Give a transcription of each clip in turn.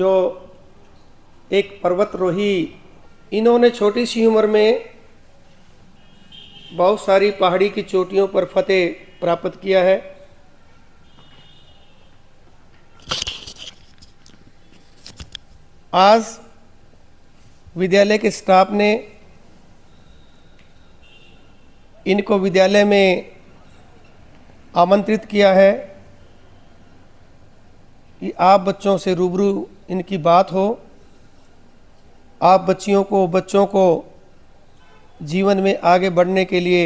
जो एक पर्वतरोही, इन्होंने छोटी सी उम्र में बहुत सारी पहाड़ी की चोटियों पर फतेह प्राप्त किया है। आज विद्यालय के स्टाफ ने इनको विद्यालय में आमंत्रित किया है कि आप बच्चों से रूबरू इनकी बात हो, आप बच्चों को जीवन में आगे बढ़ने के लिए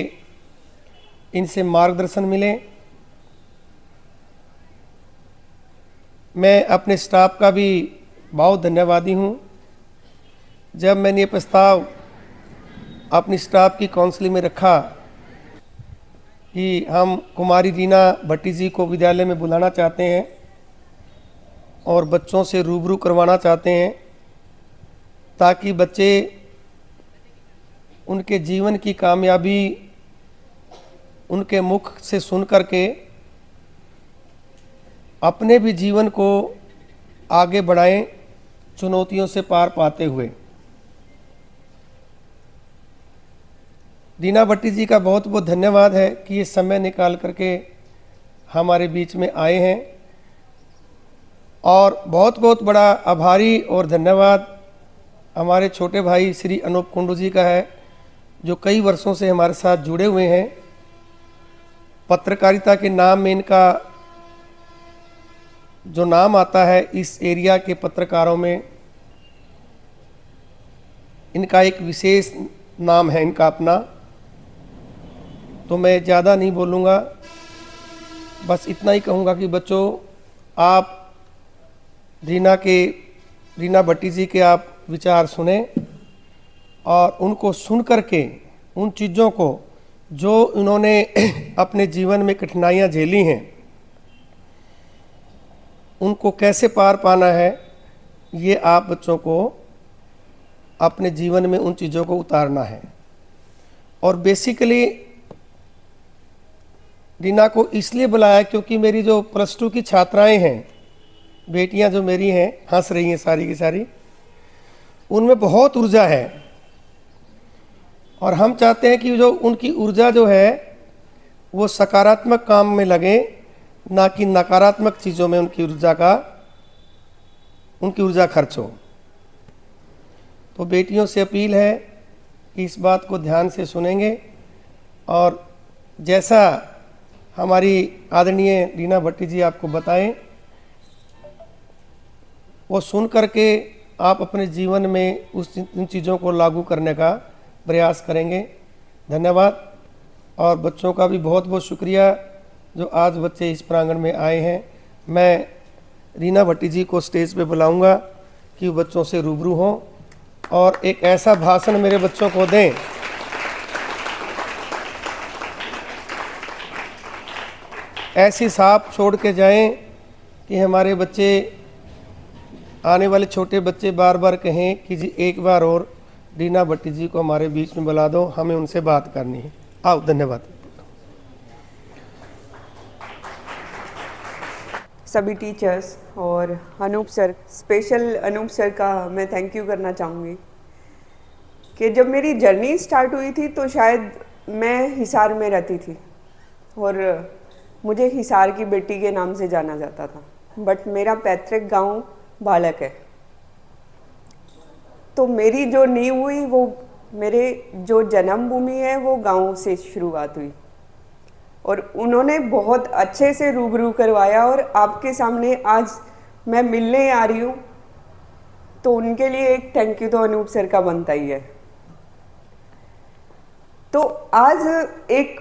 इनसे मार्गदर्शन मिले। मैं अपने स्टाफ का भी बहुत धन्यवादी हूँ। जब मैंने ये प्रस्ताव अपनी स्टाफ की काउंसिलिंग में रखा कि हम कुमारी रीना भट्टी जी को विद्यालय में बुलाना चाहते हैं और बच्चों से रूबरू करवाना चाहते हैं, ताकि बच्चे उनके जीवन की कामयाबी उनके मुख से सुन करके अपने भी जीवन को आगे बढ़ाएं, चुनौतियों से पार पाते हुए। रीना भट्टी जी का बहुत बहुत धन्यवाद है कि ये समय निकाल करके हमारे बीच में आए हैं, और बहुत बहुत बड़ा आभारी और धन्यवाद हमारे छोटे भाई श्री अनूप कुंडू जी का है, जो कई वर्षों से हमारे साथ जुड़े हुए हैं। पत्रकारिता के नाम में इनका जो नाम आता है, इस एरिया के पत्रकारों में इनका एक विशेष नाम है इनका अपना। तो मैं ज़्यादा नहीं बोलूँगा, बस इतना ही कहूँगा कि बच्चों, आप रीना भट्टी जी के आप विचार सुने और उनको सुन करके उन चीज़ों को जो उन्होंने अपने जीवन में कठिनाइयाँ झेली हैं, उनको कैसे पार पाना है, ये आप बच्चों को अपने जीवन में उन चीज़ों को उतारना है। और बेसिकली रीना को इसलिए बुलाया क्योंकि मेरी जो +2 की छात्राएं हैं, बेटियां जो मेरी हैं, हंस रही हैं सारी की सारी, उनमें बहुत ऊर्जा है और हम चाहते हैं कि जो उनकी ऊर्जा जो है वो सकारात्मक काम में लगे, ना कि नकारात्मक चीज़ों में उनकी ऊर्जा खर्च हो। तो बेटियों से अपील है कि इस बात को ध्यान से सुनेंगे और जैसा हमारी आदरणीय रीना भट्टी जी आपको बताएं, वो सुन करके आप अपने जीवन में उन चीज़ों को लागू करने का प्रयास करेंगे। धन्यवाद। और बच्चों का भी बहुत बहुत शुक्रिया जो आज बच्चे इस प्रांगण में आए हैं। मैं रीना भट्टी जी को स्टेज पे बुलाऊंगा कि वो बच्चों से रूबरू हों और एक ऐसा भाषण मेरे बच्चों को दें ऐसी छाप छोड़ के जाएं कि हमारे बच्चे, आने वाले छोटे बच्चे बार बार कहें कि जी एक बार और रीना भट्टी जी को हमारे बीच में बुला दो, हमें उनसे बात करनी है। आओ, धन्यवाद। सभी टीचर्स और Anoop sir, special Anoop sir का मैं थैंक यू करना चाहूँगी कि जब मेरी जर्नी स्टार्ट हुई थी तो शायद मैं हिसार में रहती थी और मुझे हिसार की बेटी के नाम से जाना जाता था, बट मेरा पैतृक गांव बालक है। तो मेरी जो नींव हुई वो मेरे जो जन्मभूमि है वो गांव से शुरुआत हुई और उन्होंने बहुत अच्छे से रूबरू करवाया और आपके सामने आज मैं मिलने आ रही हूँ, तो उनके लिए एक थैंक यू तो अनूप सर का बनता ही है। तो आज एक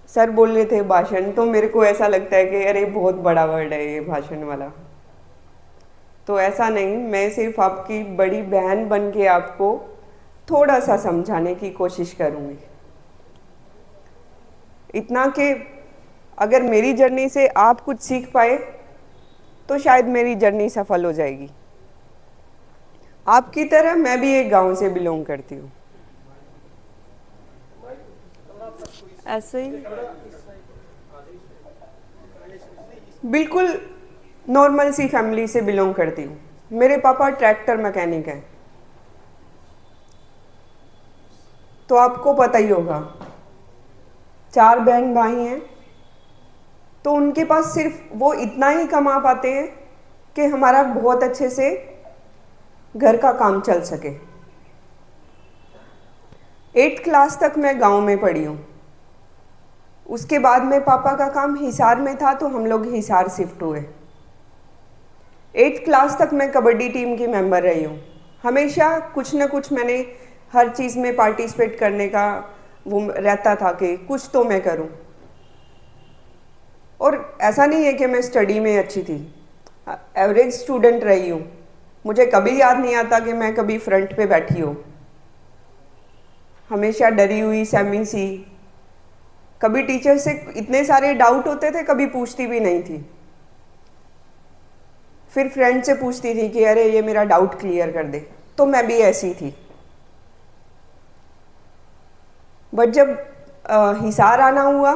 सर बोल रहे थे भाषण, तो मेरे को ऐसा लगता है कि अरे बहुत बड़ा वर्ड है ये भाषण वाला। तो ऐसा नहीं, मैं सिर्फ आपकी बड़ी बहन बन के आपको थोड़ा सा समझाने की कोशिश करूँगी। इतना कि अगर मेरी जर्नी से आप कुछ सीख पाए तो शायद मेरी जर्नी सफल हो जाएगी। आपकी तरह मैं भी एक गांव से बिलोंग करती हूँ। ऐसे ही बिल्कुल नॉर्मल सी फैमिली से बिलोंग करती हूँ। मेरे पापा ट्रैक्टर मैकेनिक हैं, तो आपको पता ही होगा 4 बहन भाई हैं, तो उनके पास सिर्फ वो इतना ही कमा पाते हैं कि हमारा बहुत अच्छे से घर का काम चल सके। 8th क्लास तक मैं गांव में पढ़ी हूँ। उसके बाद में पापा का काम हिसार में था, तो हम लोग हिसार शिफ्ट हुए। 8th क्लास तक मैं कबड्डी टीम की मेंबर रही हूँ। हमेशा कुछ न कुछ मैंने हर चीज़ में पार्टिसिपेट करने का वो रहता था कि कुछ तो मैं करूँ। और ऐसा नहीं है कि मैं स्टडी में अच्छी थी, एवरेज स्टूडेंट रही हूँ। मुझे कभी याद नहीं आता कि मैं कभी फ्रंट पे बैठी हूँ। हमेशा डरी हुई, सहमी सी। कभी टीचर से इतने सारे डाउट होते थे, कभी पूछती भी नहीं थी। फिर फ्रेंड से पूछती थी कि अरे ये मेरा डाउट क्लियर कर दे, तो मैं भी ऐसी थी। बट जब हिसार आना हुआ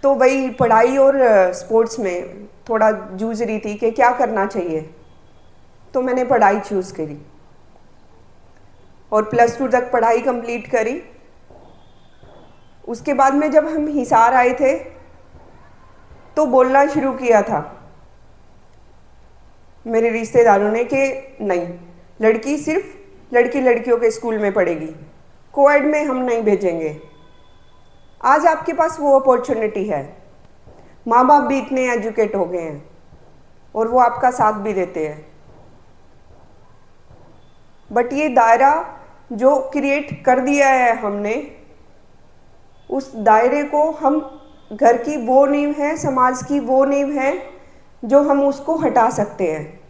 तो वही पढ़ाई और स्पोर्ट्स में थोड़ा जूझ रही थी कि क्या करना चाहिए, तो मैंने पढ़ाई चूज़ करी और +2 तक पढ़ाई कंप्लीट करी। उसके बाद में जब हम हिसार आए थे तो बोलना शुरू किया था मेरे रिश्तेदारों ने कि नहीं, लड़की सिर्फ लड़कियों के स्कूल में पढ़ेगी, कोएड में हम नहीं भेजेंगे। आज आपके पास वो अपॉर्चुनिटी है, माँ बाप भी इतने एजुकेट हो गए हैं और वो आपका साथ भी देते हैं। बट ये दायरा जो क्रिएट कर दिया है हमने, उस दायरे को हम, घर की वो नींव है, समाज की वो नींव है जो हम उसको हटा सकते हैं।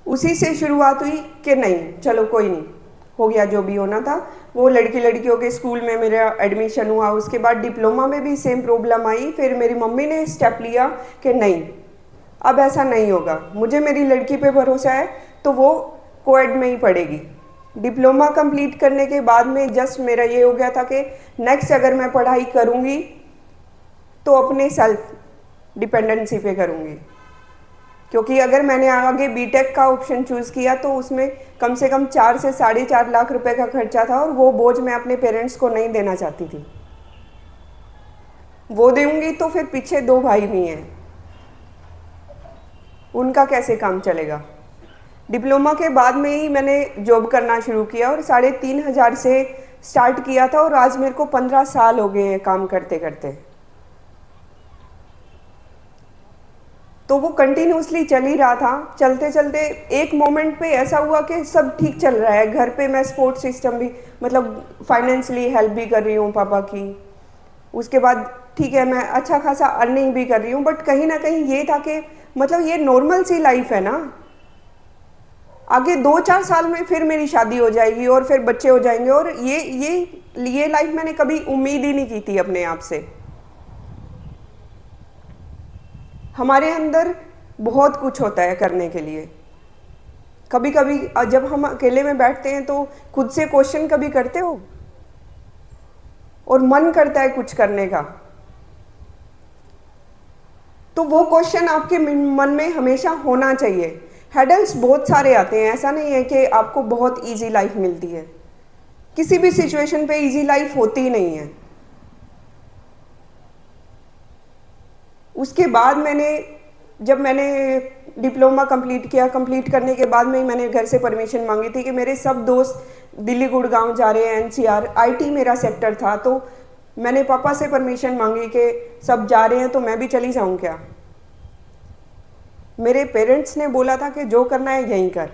उसी से शुरुआत हुई कि नहीं, चलो कोई नहीं, हो गया जो भी होना था। वो लड़कियों के स्कूल में मेरा एडमिशन हुआ। उसके बाद डिप्लोमा में भी सेम प्रॉब्लम आई। फिर मेरी मम्मी ने स्टेप लिया कि नहीं, अब ऐसा नहीं होगा, मुझे मेरी लड़की पे भरोसा है, तो वो कोएड में ही पढ़ेगी। डिप्लोमा कंप्लीट करने के बाद में जस्ट मेरा ये हो गया था कि नेक्स्ट अगर मैं पढ़ाई करूँगी तो अपने सेल्फ डिपेंडेंसी पे करूँगी, क्योंकि अगर मैंने आगे बीटेक का ऑप्शन चूज़ किया तो उसमें कम से कम 4 से 4.5 लाख रुपए का खर्चा था, और वो बोझ मैं अपने पेरेंट्स को नहीं देना चाहती थी। वो दूंगी तो फिर पीछे 2 भाई भी हैं, उनका कैसे काम चलेगा। डिप्लोमा के बाद में ही मैंने जॉब करना शुरू किया और 3,500 से स्टार्ट किया था, और आज मेरे को 15 साल हो गए हैं काम करते करते। तो वो कंटिन्यूसली चल ही रहा था। चलते चलते एक मोमेंट पे ऐसा हुआ कि सब ठीक चल रहा है। घर पे मैं सपोर्ट सिस्टम भी, मतलब फाइनेंशियली हेल्प भी कर रही हूँ पापा की। उसके बाद ठीक है, मैं अच्छा खासा अर्निंग भी कर रही हूँ। बट कहीं ना कहीं ये था कि मतलब ये नॉर्मल सी लाइफ है ना, आगे 2-4 साल में फिर मेरी शादी हो जाएगी और फिर बच्चे हो जाएंगे, और ये लाइफ मैंने कभी उम्मीद ही नहीं की थी अपने आप से। हमारे अंदर बहुत कुछ होता है करने के लिए। कभी कभी जब हम अकेले में बैठते हैं तो खुद से क्वेश्चन कभी करते हो, और मन करता है कुछ करने का, तो वो क्वेश्चन आपके मन में हमेशा होना चाहिए। हेडल्स बहुत सारे आते हैं, ऐसा नहीं है कि आपको बहुत इजी लाइफ मिलती है। किसी भी सिचुएशन पे इजी लाइफ होती ही नहीं है। उसके बाद जब मैंने डिप्लोमा कंप्लीट किया, कंप्लीट करने के बाद में मैंने घर से परमिशन मांगी थी कि मेरे सब दोस्त दिल्ली गुड़गांव जा रहे हैं, एनसीआर, आईटी मेरा सेक्टर था, तो मैंने पापा से परमिशन मांगी कि सब जा रहे हैं तो मैं भी चली जाऊं क्या। मेरे पेरेंट्स ने बोला था कि जो करना है यहीं कर,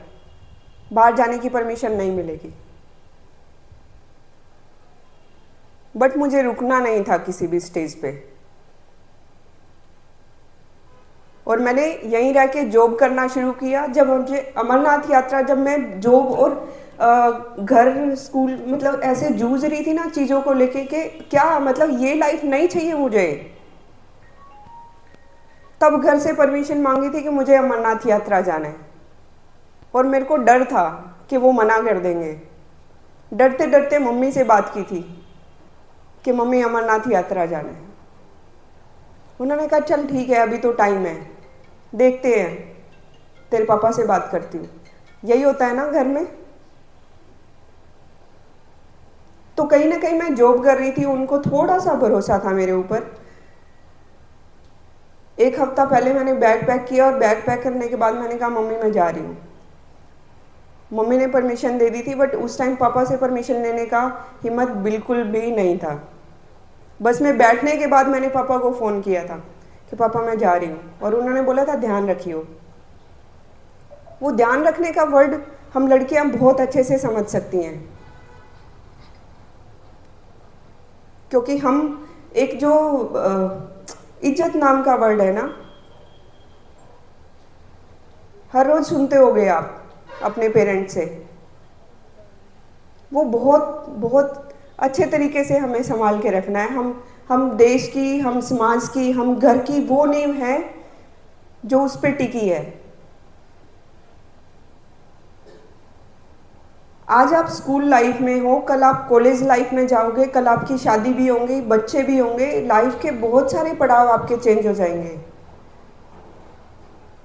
बाहर जाने की परमिशन नहीं मिलेगी। बट मुझे रुकना नहीं था किसी भी स्टेज पे, और मैंने यहीं रह के जॉब करना शुरू किया। जब मुझे अमरनाथ यात्रा, जब मैं जॉब और घर स्कूल मतलब ऐसे जूझ रही थी ना चीज़ों को लेके कि क्या मतलब ये लाइफ नहीं चाहिए मुझे, तब घर से परमिशन मांगी थी कि मुझे अमरनाथ यात्रा जाना है, और मेरे को डर था कि वो मना कर देंगे। डरते डरते मम्मी से बात की थी कि मम्मी अमरनाथ यात्रा जाना है। उन्होंने कहा चल ठीक है, अभी तो टाइम है, देखते हैं, तेरे पापा से बात करती हूँ। यही होता है ना घर में। तो कहीं ना कहीं मैं जॉब कर रही थी, उनको थोड़ा सा भरोसा था मेरे ऊपर। एक हफ्ता पहले मैंने बैग पैक किया और बैग पैक करने के बाद मैंने कहा मम्मी मैं जा रही हूँ। मम्मी ने परमिशन दे दी थी, बट उस टाइम पापा से परमिशन लेने का हिम्मत बिल्कुल भी नहीं था। बस मैं बैठने के बाद मैंने पापा को फ़ोन किया था कि पापा मैं जा रही हूँ, और उन्होंने बोला था ध्यान रखियो। वो ध्यान रखने का वर्ड हम लड़कियां बहुत अच्छे से समझ सकती हैं, क्योंकि हम एक जो इज्जत नाम का वर्ड है ना, हर रोज सुनते होगे आप अपने पेरेंट्स से, वो बहुत बहुत अच्छे तरीके से हमें संभाल के रखना है। हम देश की, हम समाज की, हम घर की वो नींव है जो उस पर टिकी है। आज आप स्कूल लाइफ में हो, कल आप कॉलेज लाइफ में जाओगे, कल आपकी शादी भी होंगी, बच्चे भी होंगे, लाइफ के बहुत सारे पड़ाव आपके चेंज हो जाएंगे।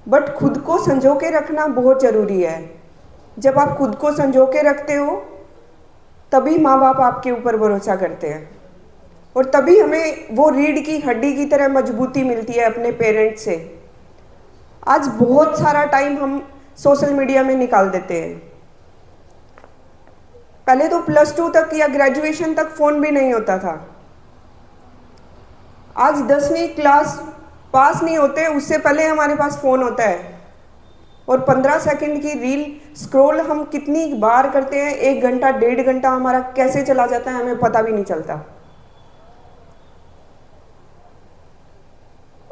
बट खुद को संजो के रखना बहुत ज़रूरी है। जब आप खुद को संजो के रखते हो तभी माँ बाप आपके ऊपर भरोसा करते हैं, और तभी हमें वो रीढ़ की हड्डी की तरह मजबूती मिलती है अपने पेरेंट्स से। आज बहुत सारा टाइम हम सोशल मीडिया में निकाल देते हैं। पहले तो +2 तक या ग्रेजुएशन तक फ़ोन भी नहीं होता था। आज 10वीं क्लास पास नहीं होते उससे पहले हमारे पास फ़ोन होता है, और 15 सेकंड की रील स्क्रॉल हम कितनी बार करते हैं, 1 घंटा 1.5 घंटा हमारा कैसे चला जाता है हमें पता भी नहीं चलता।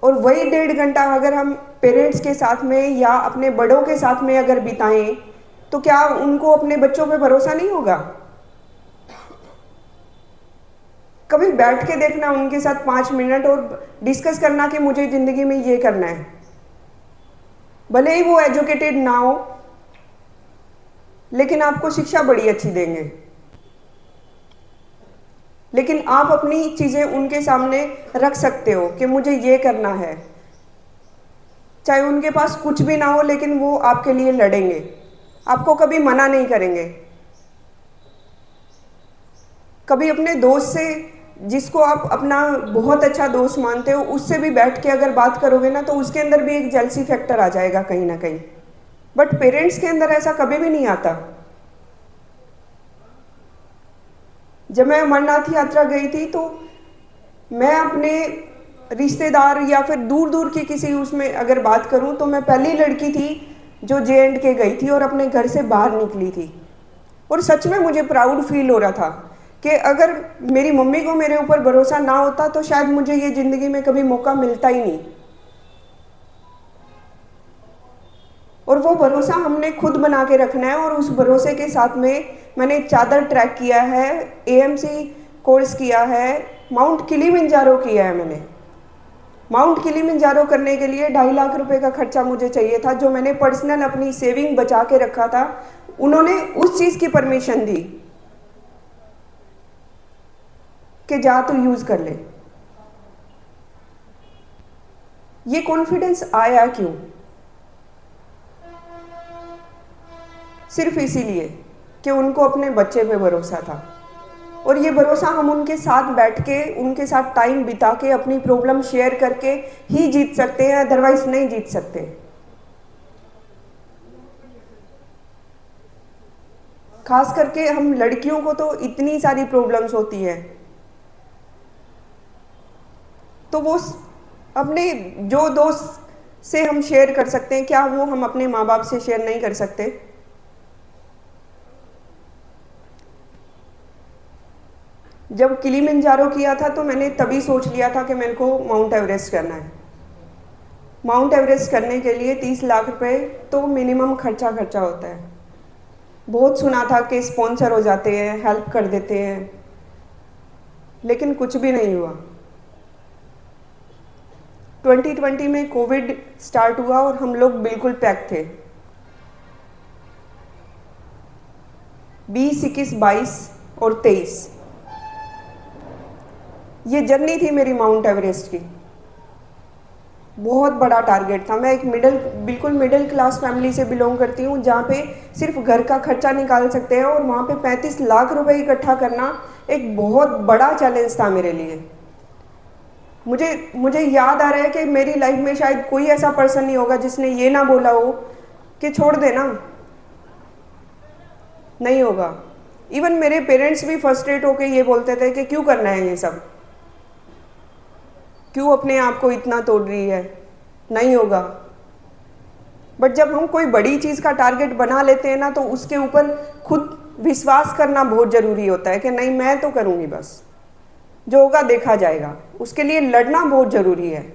और वही 1.5 घंटा अगर हम पेरेंट्स के साथ में या अपने बड़ों के साथ में अगर बिताएं, तो क्या उनको अपने बच्चों पे भरोसा नहीं होगा? कभी बैठ के देखना उनके साथ 5 मिनट और डिस्कस करना कि मुझे ज़िंदगी में ये करना है। भले ही वो एजुकेटेड ना हो, लेकिन आपको शिक्षा बड़ी अच्छी देंगे। लेकिन आप अपनी चीज़ें उनके सामने रख सकते हो कि मुझे ये करना है, चाहे उनके पास कुछ भी ना हो, लेकिन वो आपके लिए लड़ेंगे, आपको कभी मना नहीं करेंगे। कभी अपने दोस्त से, जिसको आप अपना बहुत अच्छा दोस्त मानते हो, उससे भी बैठ के अगर बात करोगे ना, तो उसके अंदर भी एक जेलसी फैक्टर आ जाएगा कहीं ना कहीं। बट पेरेंट्स के अंदर ऐसा कभी भी नहीं आता। जब मैं अमरनाथ यात्रा गई थी तो मैं अपने रिश्तेदार या फिर दूर दूर की किसी उसमें अगर बात करूं, तो मैं पहली लड़की थी जो J&K गई थी और अपने घर से बाहर निकली थी। और सच में मुझे प्राउड फील हो रहा था कि अगर मेरी मम्मी को मेरे ऊपर भरोसा ना होता तो शायद मुझे ये ज़िंदगी में कभी मौका मिलता ही नहीं। और वो भरोसा हमने खुद बना के रखना है, और उस भरोसे के साथ में मैंने चादर ट्रैक किया है, AMC कोर्स किया है, माउंट किलिमंजारो किया है मैंने। माउंट किलिमंजारो करने के लिए 2.5 लाख रुपए का खर्चा मुझे चाहिए था, जो मैंने पर्सनल अपनी सेविंग बचा के रखा था। उन्होंने उस चीज़ की परमिशन दी कि जा तू यूज़ कर ले। ये कॉन्फिडेंस आया क्यों? सिर्फ इसीलिए कि उनको अपने बच्चे पे भरोसा था, और ये भरोसा हम उनके साथ बैठ के, उनके साथ टाइम बिता के, अपनी प्रॉब्लम शेयर करके ही जीत सकते हैं, अदरवाइज नहीं जीत सकते। खास करके हम लड़कियों को तो इतनी सारी प्रॉब्लम्स होती है, तो वो अपने जो दोस्त से हम शेयर कर सकते हैं, क्या वो हम अपने माँ बाप से शेयर नहीं कर सकते? जब किलिमंजारो किया था तो मैंने तभी सोच लिया था कि मेरे को माउंट एवरेस्ट करना है। माउंट एवरेस्ट करने के लिए 30 लाख रुपए तो मिनिमम खर्चा होता है। बहुत सुना था कि स्पॉन्सर हो जाते हैं, हेल्प कर देते हैं, लेकिन कुछ भी नहीं हुआ। 2020 में कोविड स्टार्ट हुआ और हम लोग बिल्कुल पैक थे। 20, 21, 22 और 23 ये जर्नी थी मेरी माउंट एवरेस्ट की। बहुत बड़ा टारगेट था। मैं एक बिल्कुल मिडिल क्लास फैमिली से बिलोंग करती हूँ, जहाँ पे सिर्फ घर का खर्चा निकाल सकते हैं, और वहाँ पे 35 लाख रुपए इकट्ठा करना एक बहुत बड़ा चैलेंज था मेरे लिए। मुझे याद आ रहा है कि मेरी लाइफ में शायद कोई ऐसा पर्सन नहीं होगा जिसने ये ना बोला हो कि छोड़ देना, नहीं होगा। इवन मेरे पेरेंट्स भी फ्रस्ट्रेट होकर ये बोलते थे कि क्यों करना है ये सब, क्यों अपने आप को इतना तोड़ रही है, नहीं होगा। बट जब हम कोई बड़ी चीज़ का टारगेट बना लेते हैं ना, तो उसके ऊपर खुद विश्वास करना बहुत ज़रूरी होता है कि नहीं, मैं तो करूँगी, बस जो होगा देखा जाएगा। उसके लिए लड़ना बहुत ज़रूरी है।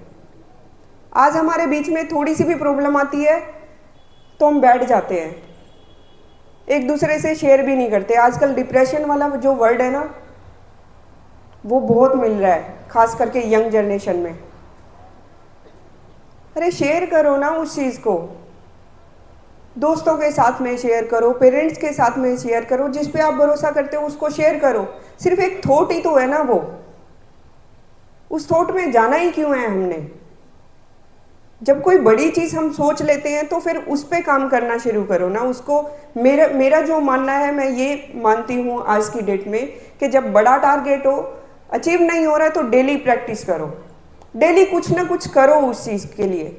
आज हमारे बीच में थोड़ी सी भी प्रॉब्लम आती है तो हम बैठ जाते हैं, एक दूसरे से शेयर भी नहीं करते। आजकल डिप्रेशन वाला जो वर्ड है ना, वो बहुत मिल रहा है, खास करके यंग जनरेशन में। अरे शेयर करो ना उस चीज़ को, दोस्तों के साथ में शेयर करो, पेरेंट्स के साथ में शेयर करो, जिस पे आप भरोसा करते हो उसको शेयर करो। सिर्फ एक थॉट ही तो है ना वो, उस थॉट में जाना ही क्यों है हमने। जब कोई बड़ी चीज़ हम सोच लेते हैं तो फिर उस पर काम करना शुरू करो ना उसको। मेरा जो मानना है, मैं ये मानती हूँ आज की डेट में, कि जब बड़ा टारगेट हो, अचीव नहीं हो रहा है, तो डेली प्रैक्टिस करो, डेली कुछ ना कुछ करो उस चीज़ के लिए।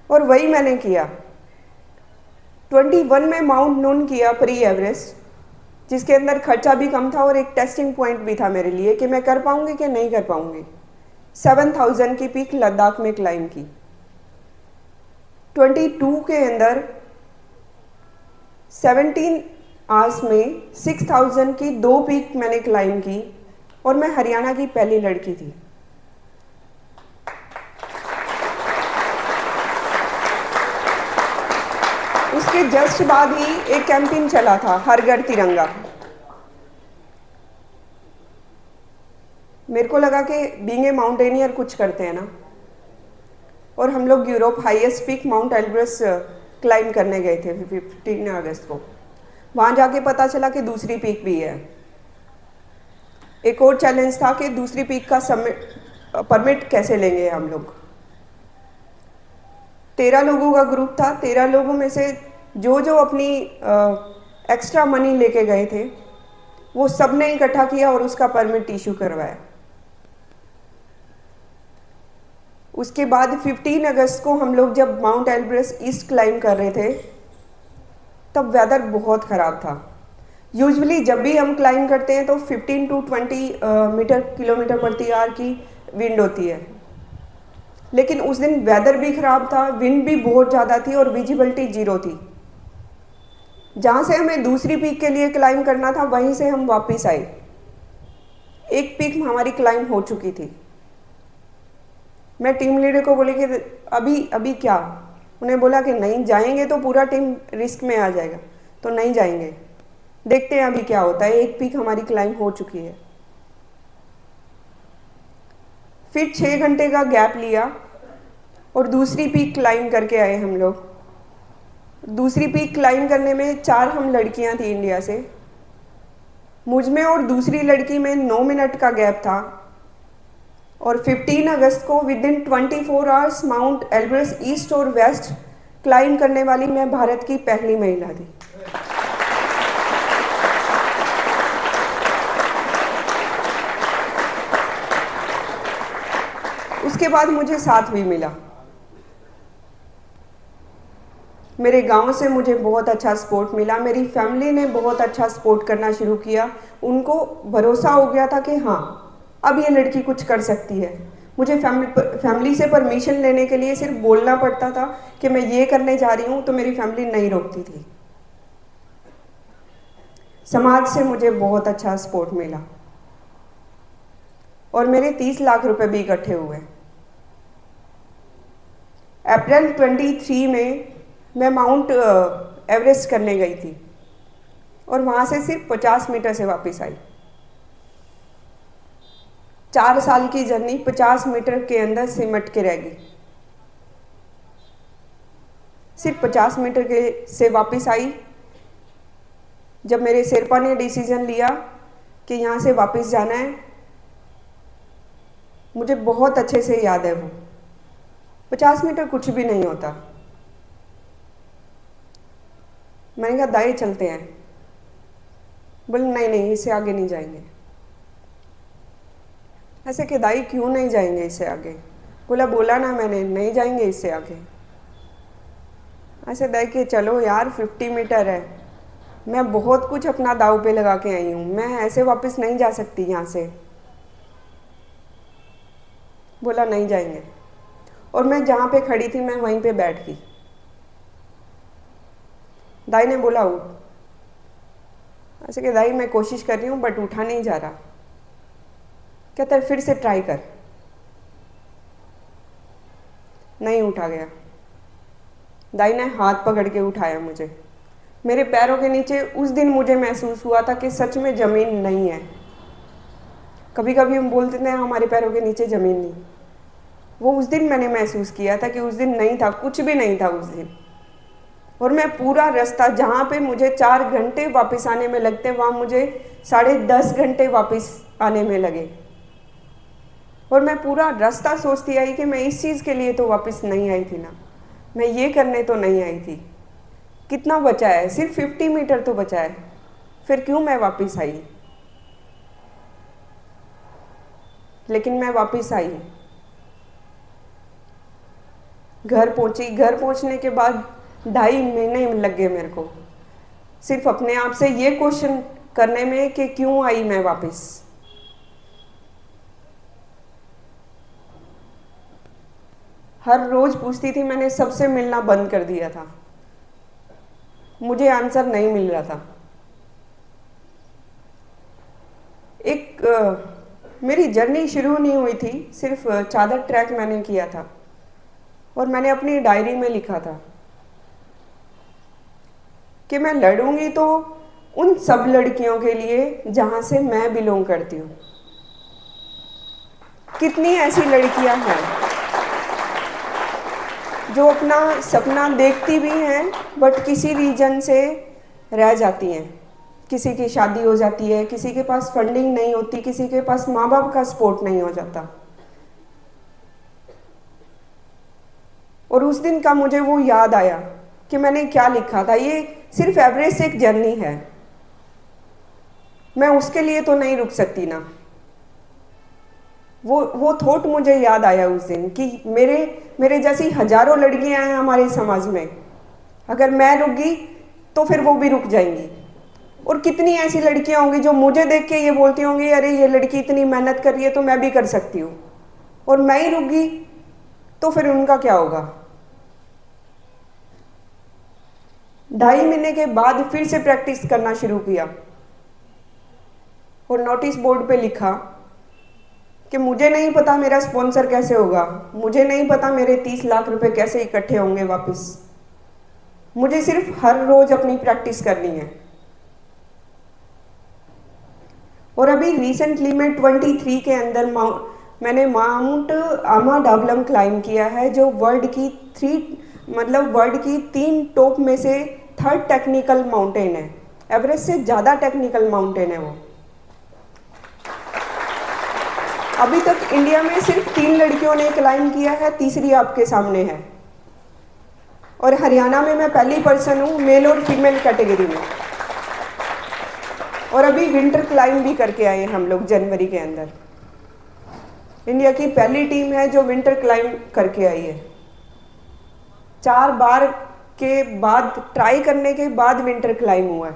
और वही मैंने किया। 21 में माउंट नून किया प्री एवरेस्ट, जिसके अंदर खर्चा भी कम था और एक टेस्टिंग पॉइंट भी था मेरे लिए कि मैं कर पाऊंगी कि नहीं कर पाऊंगी। 7000 की पीक लद्दाख में क्लाइम की। 22 के अंदर 17 आवर्स में 6000 की 2 पीक मैंने क्लाइम की, और मैं हरियाणा की पहली लड़की थी। उसके जस्ट बाद ही एक कैंपेन चला था, हर घर तिरंगा। मेरे को लगा कि बीइंग ए माउंटेनियर कुछ करते हैं ना, और हम लोग Europe highest peak mount Elbrus climb करने गए थे 15 अगस्त को। वहाँ जाके पता चला कि दूसरी पीक भी है। एक और चैलेंज था कि दूसरी पीक का परमिट कैसे लेंगे हम लोग। 13 लोगों का ग्रुप था। 13 लोगों में से जो अपनी एक्स्ट्रा मनी लेके गए थे, वो सब ने इकट्ठा किया और उसका परमिट इशू करवाया। उसके बाद 15 अगस्त को हम लोग जब माउंट एल्ब्रस ईस्ट क्लाइम कर रहे थे, तब वेदर बहुत ख़राब था। यूजुअली जब भी हम क्लाइम करते हैं तो 15 to 20 किलोमीटर प्रति आवर की विंड होती है, लेकिन उस दिन वेदर भी ख़राब था, विंड भी बहुत ज़्यादा थी और विजिबिलिटी 0 थी। जहाँ से हमें दूसरी पीक के लिए क्लाइम करना था, वहीं से हम वापस आए। एक पीक हमारी क्लाइम हो चुकी थी। मैं टीम लीडर को बोली कि अभी क्या। उन्हें बोला कि नहीं जाएंगे तो पूरा टीम रिस्क में आ जाएगा, तो नहीं जाएंगे, देखते हैं अभी क्या होता है। एक पीक हमारी क्लाइम हो चुकी है। फिर 6 घंटे का गैप लिया और दूसरी पीक क्लाइम करके आए हम लोग। दूसरी पीक क्लाइम करने में 4 हम लड़कियां थी इंडिया से। मुझ में और दूसरी लड़की में 9 मिनट का गैप था, और 15 अगस्त को with in 24 hours mount Elbrus east और वेस्ट क्लाइम करने वाली मैं भारत की पहली महिला थी। उसके बाद मुझे साथ भी मिला। मेरे गांव से मुझे बहुत अच्छा सपोर्ट मिला। मेरी फैमिली ने बहुत अच्छा सपोर्ट करना शुरू किया। उनको भरोसा हो गया था कि हाँ, अब ये लड़की कुछ कर सकती है। मुझे फैमिली से परमिशन लेने के लिए सिर्फ बोलना पड़ता था कि मैं ये करने जा रही हूँ, तो मेरी फैमिली नहीं रोकती थी। समाज से मुझे बहुत अच्छा सपोर्ट मिला और मेरे 30 लाख रुपए भी इकट्ठे हुए। अप्रैल 23 में मैं माउंट एवरेस्ट करने गई थी और वहाँ से सिर्फ 50 मीटर से वापस आई। 4 साल की जर्नी 50 मीटर के अंदर सिमट के रह गई। सिर्फ 50 मीटर के से वापस आई। जब मेरे शेरपा ने डिसीजन लिया कि यहाँ से वापस जाना है, मुझे बहुत अच्छे से याद है वो 50 मीटर कुछ भी नहीं होता। मैंने कहा दाई चलते हैं। बोले नहीं नहीं, इससे आगे नहीं जाएंगे। ऐसे कि दाई क्यों नहीं जाएंगे इससे आगे? बोला ना मैंने, नहीं जाएंगे इससे आगे। ऐसे दाई कि चलो यार 50 मीटर है, मैं बहुत कुछ अपना दाव पे लगा के आई हूँ, मैं ऐसे वापस नहीं जा सकती यहाँ से। बोला नहीं जाएंगे। और मैं जहाँ पे खड़ी थी मैं वहीं पे बैठ गई। दाई ने बोला उठ। ऐसे कि दाई मैं कोशिश कर रही हूँ बट उठा नहीं जा रहा। कहता है फिर से ट्राई कर। नहीं उठा गया। दाई ने हाथ पकड़ के उठाया मुझे। मेरे पैरों के नीचे उस दिन मुझे महसूस हुआ था कि सच में ज़मीन नहीं है। कभी कभी हम बोलते थे हमारे पैरों के नीचे ज़मीन नहीं, वो उस दिन मैंने महसूस किया था कि उस दिन नहीं था, कुछ भी नहीं था उस दिन। और मैं पूरा रास्ता, जहाँ पे मुझे 4 घंटे वापस आने में लगते, वहाँ मुझे 10.5 घंटे वापस आने में लगे। और मैं पूरा रास्ता सोचती आई कि मैं इस चीज़ के लिए तो वापस नहीं आई थी ना, मैं ये करने तो नहीं आई थी। कितना बचा है? सिर्फ 50 मीटर तो बचा है, फिर क्यों मैं वापस आई? लेकिन मैं वापस आई, घर पहुंची। घर पहुंचने के बाद 2.5 महीने लग गए मेरे को सिर्फ अपने आप से ये क्वेश्चन करने में कि क्यों आई मैं वापस। हर रोज पूछती थी, मैंने सबसे मिलना बंद कर दिया था, मुझे आंसर नहीं मिल रहा था। मेरी जर्नी शुरू नहीं हुई थी, सिर्फ चादर ट्रैक मैंने किया था और मैंने अपनी डायरी में लिखा था कि मैं लड़ूंगी तो उन सब लड़कियों के लिए जहां से मैं बिलोंग करती हूँ। कितनी ऐसी लड़कियां हैं जो अपना सपना देखती भी हैं बट किसी रीजन से रह जाती हैं। किसी की शादी हो जाती है, किसी के पास फंडिंग नहीं होती, किसी के पास माँ बाप का सपोर्ट नहीं हो जाता। और उस दिन का मुझे वो याद आया कि मैंने क्या लिखा था। ये सिर्फ एवरेस्ट एक जर्नी है, मैं उसके लिए तो नहीं रुक सकती ना। वो थॉट मुझे याद आया उस दिन कि मेरे जैसी हजारों लड़कियां हैं हमारे समाज में, अगर मैं रुक गई तो फिर वो भी रुक जाएंगी। और कितनी ऐसी लड़कियां होंगी जो मुझे देख के ये बोलती होंगी, अरे ये लड़की इतनी मेहनत कर रही है तो मैं भी कर सकती हूँ। और मैं ही रुक गई तो फिर उनका क्या होगा? 2.5 महीने के बाद फिर से प्रैक्टिस करना शुरू किया और नोटिस बोर्ड पे लिखा कि मुझे नहीं पता मेरा स्पॉन्सर कैसे होगा, मुझे नहीं पता मेरे 30 लाख रुपए कैसे इकट्ठे होंगे वापस, मुझे सिर्फ हर रोज अपनी प्रैक्टिस करनी है। और अभी रिसेंटली मैं 23 के अंदर मैंने माउंट आमा डाबलम क्लाइम किया है, जो वर्ल्ड की 3 टॉप में से 3rd टेक्निकल माउंटेन है। एवरेस्ट से ज़्यादा टेक्निकल माउंटेन है वो। अभी तक इंडिया में सिर्फ 3 लड़कियों ने क्लाइम किया है, तीसरी आपके सामने है। और हरियाणा में मैं पहली पर्सन हूँ मेल और फीमेल कैटेगरी में। और अभी विंटर क्लाइम भी करके आए हम लोग जनवरी के अंदर। इंडिया की पहली टीम है जो विंटर क्लाइम करके आई है। 4 बार के बाद ट्राई करने के बाद विंटर क्लाइम हुआ है।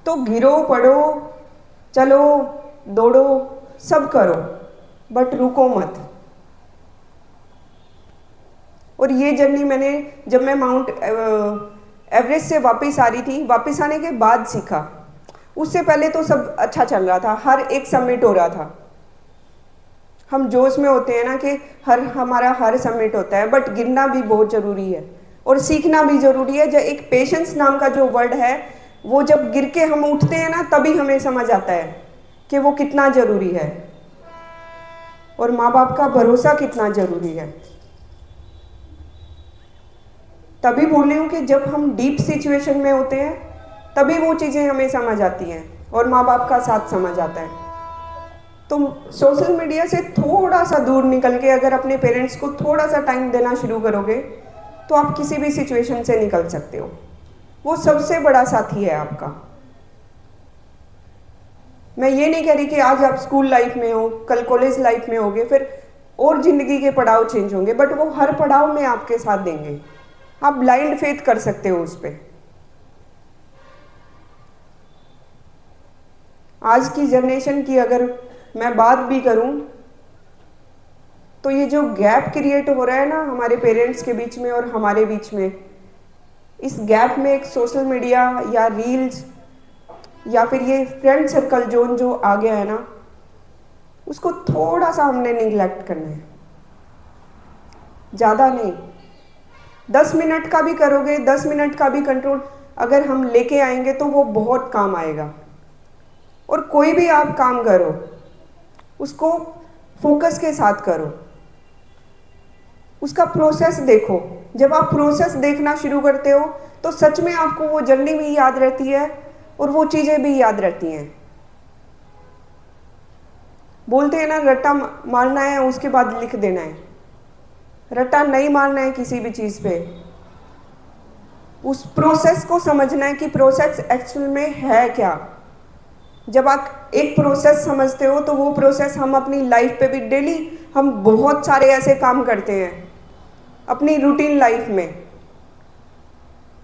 तो गिरो पड़ो चलो दौड़ो सब करो बट रुको मत। और ये जर्नी मैंने जब मैं माउंट एवरेस्ट से वापस आ रही थी, वापस आने के बाद सीखा। उससे पहले तो सब अच्छा चल रहा था, हर एक सबमिट हो रहा था। हम जोश में होते हैं ना कि हमारा हर सबमिट होता है, बट गिरना भी बहुत ज़रूरी है और सीखना भी ज़रूरी है। जब एक पेशेंस नाम का जो वर्ड है, वो जब गिर के हम उठते हैं ना, तभी हमें समझ आता है कि वो कितना ज़रूरी है और माँ बाप का भरोसा कितना ज़रूरी है। तभी बोल रही हूँ कि जब हम डीप सिचुएशन में होते हैं तभी वो चीज़ें हमें समझ आती हैं और माँ बाप का साथ समझ आता है। तो सोशल मीडिया से थोड़ा सा दूर निकल के अगर अपने पेरेंट्स को थोड़ा सा टाइम देना शुरू करोगे तो आप किसी भी सिचुएशन से निकल सकते हो। वो सबसे बड़ा साथी है आपका। मैं ये नहीं कह रही कि आज आप स्कूल लाइफ में हो, कल कॉलेज लाइफ में होगे, फिर और ज़िंदगी के पड़ाव चेंज होंगे, बट वो हर पड़ाव में आपके साथ देंगे। आप ब्लाइंड फेथ कर सकते हो उस पर। आज की जनरेशन की अगर मैं बात भी करूं तो ये जो गैप क्रिएट हो रहा है ना हमारे पेरेंट्स के बीच में और हमारे बीच में, इस गैप में एक सोशल मीडिया या रील्स या फिर ये फ्रेंड सर्कल जोन जो आ गया है ना, उसको थोड़ा सा हमने निगलेक्ट करना है। ज़्यादा नहीं, 10 मिनट का भी करोगे, 10 मिनट का भी कंट्रोल अगर हम लेके आएंगे तो वो बहुत काम आएगा। और कोई भी आप काम करो उसको फोकस के साथ करो, उसका प्रोसेस देखो। जब आप प्रोसेस देखना शुरू करते हो तो सच में आपको वो जर्नी भी याद रहती है और वो चीज़ें भी याद रहती हैं। बोलते हैं ना, रट्टा मारना है उसके बाद लिख देना है। रट्टा नहीं मारना है किसी भी चीज़ पे, उस प्रोसेस को समझना है कि प्रोसेस एक्चुअल में है क्या। जब आप एक प्रोसेस समझते हो तो वो प्रोसेस हम अपनी लाइफ पे भी डेली हम बहुत सारे ऐसे काम करते हैं अपनी रूटीन लाइफ में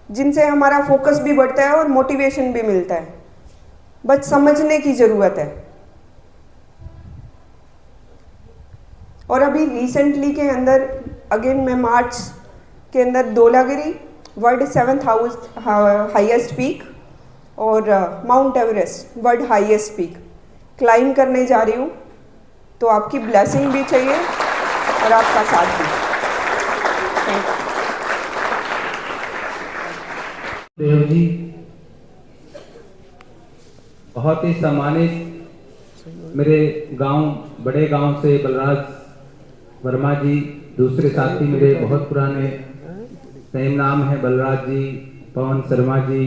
जिनसे हमारा फोकस भी बढ़ता है और मोटिवेशन भी मिलता है। बस समझने की ज़रूरत है। और अभी रिसेंटली के अंदर अगेन मैं मार्च के अंदर Dhaulagiri world 7th highest peak और Mount Everest world highest peak climb करने जा रही हूँ। तो आपकी ब्लेसिंग भी चाहिए और आपका साथ भी। Thank you. देव जी बहुत ही सम्मानित मेरे गांव बड़े गांव से बलराज वर्मा जी, दूसरे साथी मेरे बहुत पुराने, सेम नाम है बलराज जी, पवन शर्मा जी,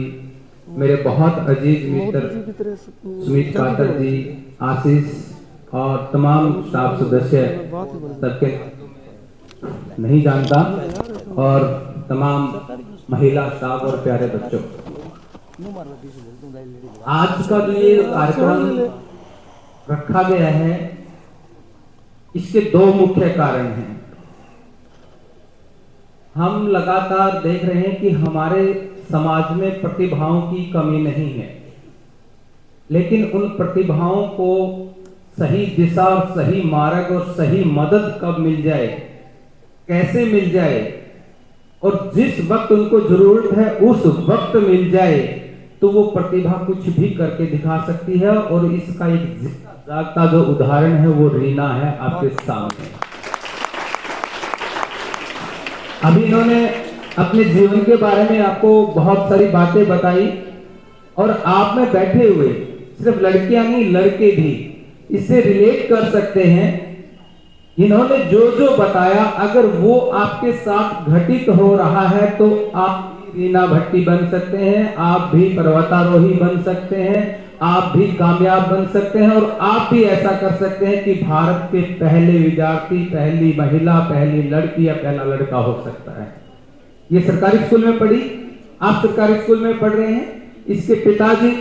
मेरे बहुत अजीज मित्र सुमित पाठक जी, आशीष और तमाम स्टाफ सदस्य सबके नहीं जानता, और तमाम महिला स्टाफ और प्यारे बच्चों, आज का जो ये कार्यक्रम रखा गया है इसके दो मुख्य कारण हैं। हम लगातार देख रहे हैं कि हमारे समाज में प्रतिभाओं की कमी नहीं है, लेकिन उन प्रतिभाओं को सही दिशा और सही मार्ग और सही मदद कब मिल जाए, कैसे मिल जाए और जिस वक्त उनको जरूरत है उस वक्त मिल जाए तो वो प्रतिभा कुछ भी करके दिखा सकती है। और इसका एक जागता जो उदाहरण है वो रीना है आपके सामने। अभी इन्होंने अपने जीवन के बारे में आपको बहुत सारी बातें बताई और आप में बैठे हुए सिर्फ लड़कियां नहीं लड़के भी इससे रिलेट कर सकते हैं। इन्होंने जो जो बताया अगर वो आपके साथ घटित हो रहा है तो आप भी रीना भट्टी बन सकते हैं, आप भी पर्वतारोही बन सकते हैं, आप भी कामयाब बन सकते हैं और आप भी ऐसा कर सकते हैं कि भारत के पहले विद्यार्थी, पहली महिला, पहली लड़की या पहला लड़का हो सकता है। ये सरकारी स्कूल में पढ़ी, आप सरकारी स्कूल में पढ़ रहे हैं। इसके पिताजी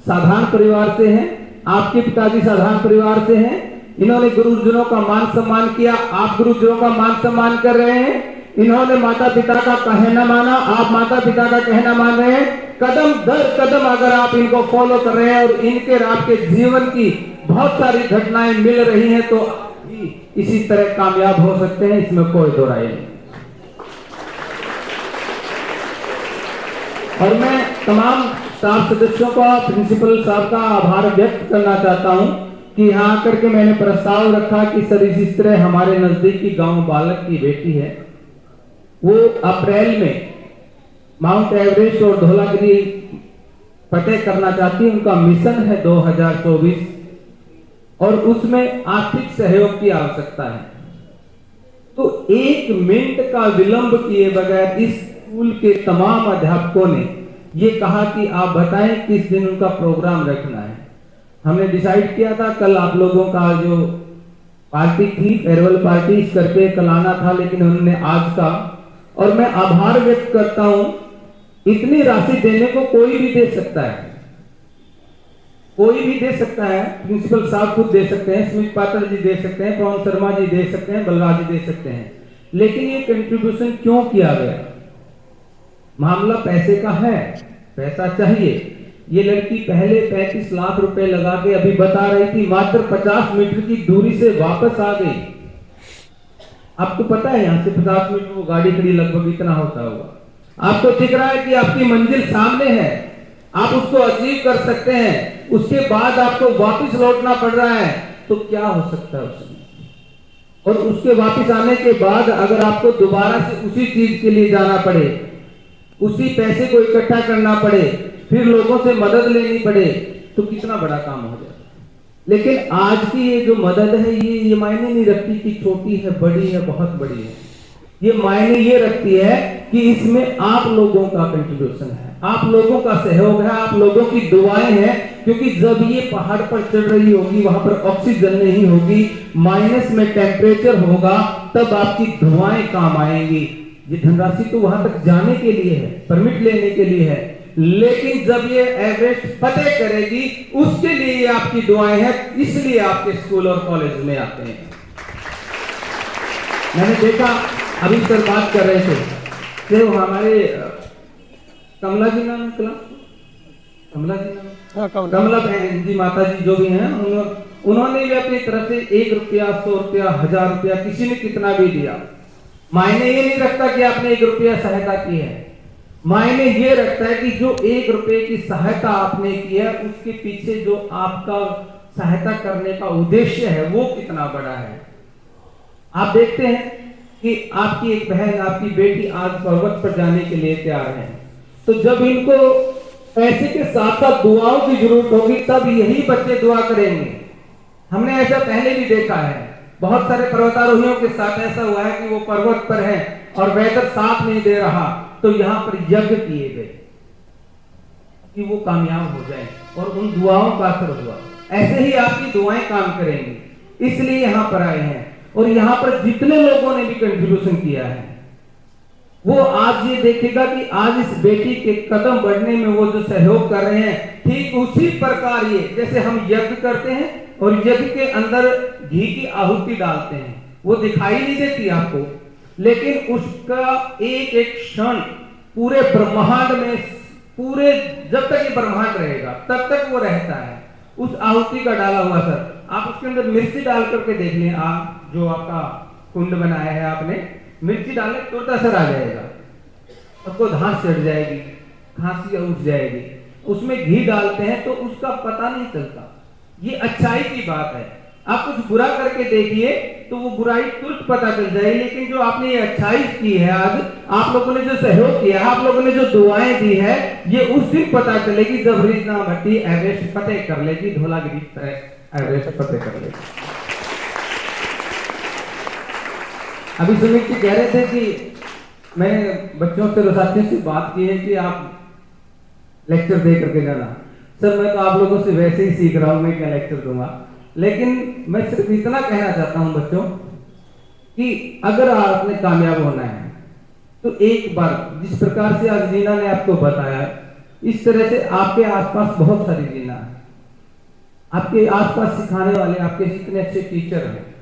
साधारण परिवार से हैं, आपके पिताजी साधारण परिवार से हैं। इन्होंने गुरुजनों का मान सम्मान किया, आप गुरुजनों का मान सम्मान कर रहे हैं। इन्होंने माता पिता का कहना माना, आप माता पिता का कहना मान रहे हैं। कदम दर कदम अगर आप इनको फॉलो कर रहे हैं और इनके आपके जीवन की बहुत सारी घटनाएं मिल रही हैं तो आप भी इसी तरह कामयाब हो सकते हैं, इसमें कोई दो राय नहीं। और मैं तमाम स्टाफ सदस्यों का, प्रिंसिपल साहब का आभार व्यक्त करना चाहता हूं कि यहाँ आकर के मैंने प्रस्ताव रखा कि सर इस तरह हमारे नजदीकी गांव बालक की बेटी है, वो अप्रैल में माउंट एवरेस्ट और धौलागिरी फतेह करना चाहती है। उनका मिशन है 2024 और उसमें आर्थिक सहयोग की आवश्यकता है। तो 1 मिनट का विलंब किए बगैर इस स्कूल के तमाम अध्यापकों ने ये कहा कि आप बताएं किस दिन उनका प्रोग्राम रखना है। हमने डिसाइड किया था कल आप लोगों का जो पार्टी थी, फेयरवेल पार्टी इस करके कल आना था, लेकिन उन्होंने आज का, और मैं आभार व्यक्त करता हूं। इतनी राशि देने को कोई भी दे सकता है, कोई भी दे सकता है। प्रिंसिपल साहब खुद दे सकते हैं, स्मित पात्र जी दे सकते हैं, पवन शर्मा जी दे सकते हैं, बलराज जी दे सकते हैं, लेकिन ये कंट्रीब्यूशन क्यों किया गया? मामला पैसे का है, पैसा चाहिए। ये लड़की पहले 35 लाख रुपए लगा के अभी बता रही थी मात्र 50 मीटर की दूरी से वापस आ गई। आपको पता है यहां से 50 मीटर वो गाड़ी खड़ी लगभग इतना होता होगा। आपको दिख रहा है कि आपकी मंजिल सामने है, आप उसको अचीव कर सकते हैं, उसके बाद आपको वापस लौटना पड़ रहा है, तो क्या हो सकता है उसमें? और उसके वापस आने के बाद अगर आपको दोबारा से उसी चीज के लिए जाना पड़े, उसी पैसे को इकट्ठा करना पड़े, फिर लोगों से मदद लेनी पड़े, तो कितना बड़ा काम हो जाए। लेकिन आज की ये जो मदद है ये मायने नहीं रखती कि छोटी है, बड़ी है, बहुत बड़ी है। ये मायने ये रखती है कि इसमें आप लोगों का कंट्रीब्यूशन है, आप लोगों का सहयोग है, आप लोगों की दुआएं हैं। क्योंकि जब ये पहाड़ पर चढ़ रही होगी, वहां पर ऑक्सीजन नहीं होगी, माइनस में टेम्परेचर होगा, तब आपकी दुआएं काम आएंगी। ये धनराशि तो वहां तक जाने के लिए है, परमिट लेने के लिए है, लेकिन जब ये एवरेस्ट फतेह करेगी उसके लिए ये आपकी दुआएं हैं, इसलिए आपके स्कूल और कॉलेज में आते हैं। मैंने देखा अभी सर बात कर रहे थे कि वो हमारे कमला जी नाम, कमला जी नाम, कमला बहन जी, माता जी जो भी हैं, उन्होंने भी अपनी तरफ से 1 रुपया, 100 रुपया, 1000 रुपया, किसी ने कितना भी दिया। मायने ये नहीं रखता कि आपने 1 रुपया सहायता की है, मायने ये रखता है कि जो 1 रुपये की सहायता आपने की है उसके पीछे जो आपका सहायता करने का उद्देश्य है वो कितना बड़ा है। आप देखते हैं कि आपकी एक बहन, आपकी बेटी आज पर्वत पर जाने के लिए तैयार है, तो जब इनको पैसे के साथ साथ दुआओं की जरूरत होगी तब यही बच्चे दुआ करेंगे। हमने ऐसा पहले भी देखा है, बहुत सारे पर्वतारोहियों के साथ ऐसा हुआ है कि वो पर्वत पर है और वेदर साथ नहीं दे रहा, तो यहां पर यज्ञ किए गए कि वो कामयाब हो जाए और उन दुआओं का असर हुआ। ऐसे ही आपकी दुआएं काम करेंगी, इसलिए यहां पर आए हैं। और यहां पर जितने लोगों ने भी कंट्रीब्यूशन किया है वो आज ये देखेगा कि आज इस बेटी के कदम बढ़ने में वो जो सहयोग कर रहे हैं, ठीक उसी प्रकार ये जैसे हम यज्ञ करते हैं और यज्ञ के अंदर घी की आहुति डालते हैं, वो दिखाई नहीं देती आपको, लेकिन उसका एक एक क्षण पूरे ब्रह्मांड में, पूरे जब तक ये ब्रह्मांड रहेगा तब तक वो रहता है। उस आहुति का डाला हुआ सर, आप उसके अंदर मिर्ची डाल करके देख लें, आप जो आपका कुंड बनाया है आपने, मिर्ची डालने तुरंत असर आ जाएगा, आपको धांस चढ़ जाएगी, खांसी उठ जाएगी। उसमें घी डालते हैं तो उसका पता नहीं चलता, ये अच्छाई की बात है। आप कुछ बुरा करके देखिए तो वो बुराई तुरंत पता चल जाएगी, लेकिन जो आपने ये अच्छाई की है, आज आप लोगों ने जो सहयोग किया है, आप लोगों ने जो दुआएं दी है, ये उस दिन पता चलेगी जब रीजना भट्टी एवरेस्ट फतेह कर लेगी, धौलागिरी एवरेस्ट फतेह कर लेगी। अभी सुमित जी कह रहे थे कि मैंने बच्चों से, साथियों से बात की है कि आप लेक्चर दे करके जाना। सर मैं तो आप लोगों से वैसे ही सीख रहा हूं, मैं क्या लेक्चर दूंगा, लेकिन मैं सिर्फ इतना कहना चाहता हूं बच्चों कि अगर आपने कामयाब होना है तो एक बार जिस प्रकार से आज रीना ने आपको बताया, इस तरह से आपके आसपास बहुत सारी रीना है, आपके आसपास सिखाने वाले आपके जितने अच्छे टीचर हैं।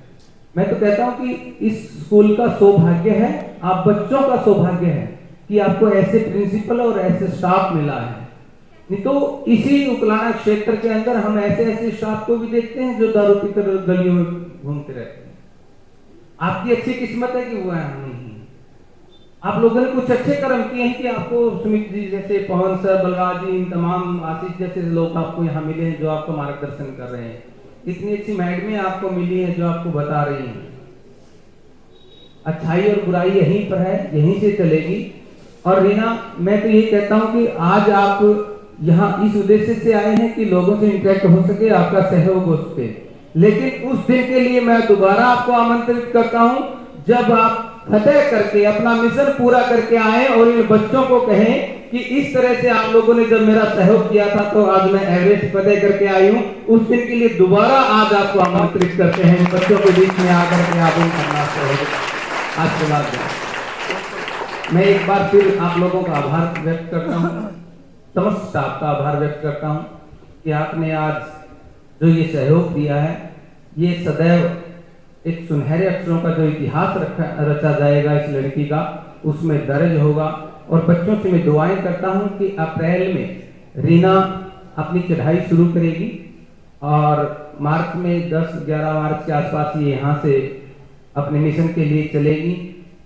मैं तो कहता हूं कि इस स्कूल का सौभाग्य है, आप बच्चों का सौभाग्य है कि आपको ऐसे प्रिंसिपल और ऐसे स्टाफ मिला है। नहीं तो इसी उकलाना क्षेत्र के अंदर हम ऐसे ऐसे स्टाफ को भी देखते हैं जो दारू पीकर गलियों में घूमते रहते हैं। आपकी अच्छी किस्मत है कि वो नहीं, आप लोगों ने कुछ अच्छे कर्म किए हैं कि आपको सुमित जी जैसे, पवन सर, बलराज जी, तमाम आशीष जैसे लोग आपको यहाँ मिले हैं जो आपका मार्गदर्शन कर रहे हैं। इतनी अच्छी मैडमें आपको मिली है जो आपको बता रही हैं। अच्छाई और बुराई यहीं पर है, यहीं से चलेगी। और रीना, मैं तो यही कहता हूं कि आज आप यहाँ इस उद्देश्य से आए हैं कि लोगों से इंटरेक्ट हो सके, आपका सहयोग हो सके, लेकिन उस दिन के लिए मैं दोबारा आपको आमंत्रित करता हूं जब आप फतेह करके अपना मिशन पूरा करके आए और इन बच्चों को कहें कि इस तरह से आप लोगों ने जब मेरा सहयोग किया था तो आज मैं एवरेस्ट फतेह करके आई हूँ, उस दिन के लिए दोबारा आज आपको आमंत्रित करते हैं बच्चों के बीच में आकर के आप उनका सहयोग आशीर्वाद दें। मैं एक बार फिर आप लोगों का आभार व्यक्त करता हूँ, समस्त स्टाफ का आभार व्यक्त करता हूँ कि आपने आज जो ये सहयोग दिया है, ये सदैव एक सुनहरे अक्षरों का जो इतिहास रचा जाएगा इस लड़की का, उसमें दर्ज होगा। और बच्चों से मैं दुआएं करता हूं कि अप्रैल में रीना अपनी चढ़ाई शुरू करेगी और मार्च में 10-11 मार्च के आसपास ये यहाँ से अपने मिशन के लिए चलेगी।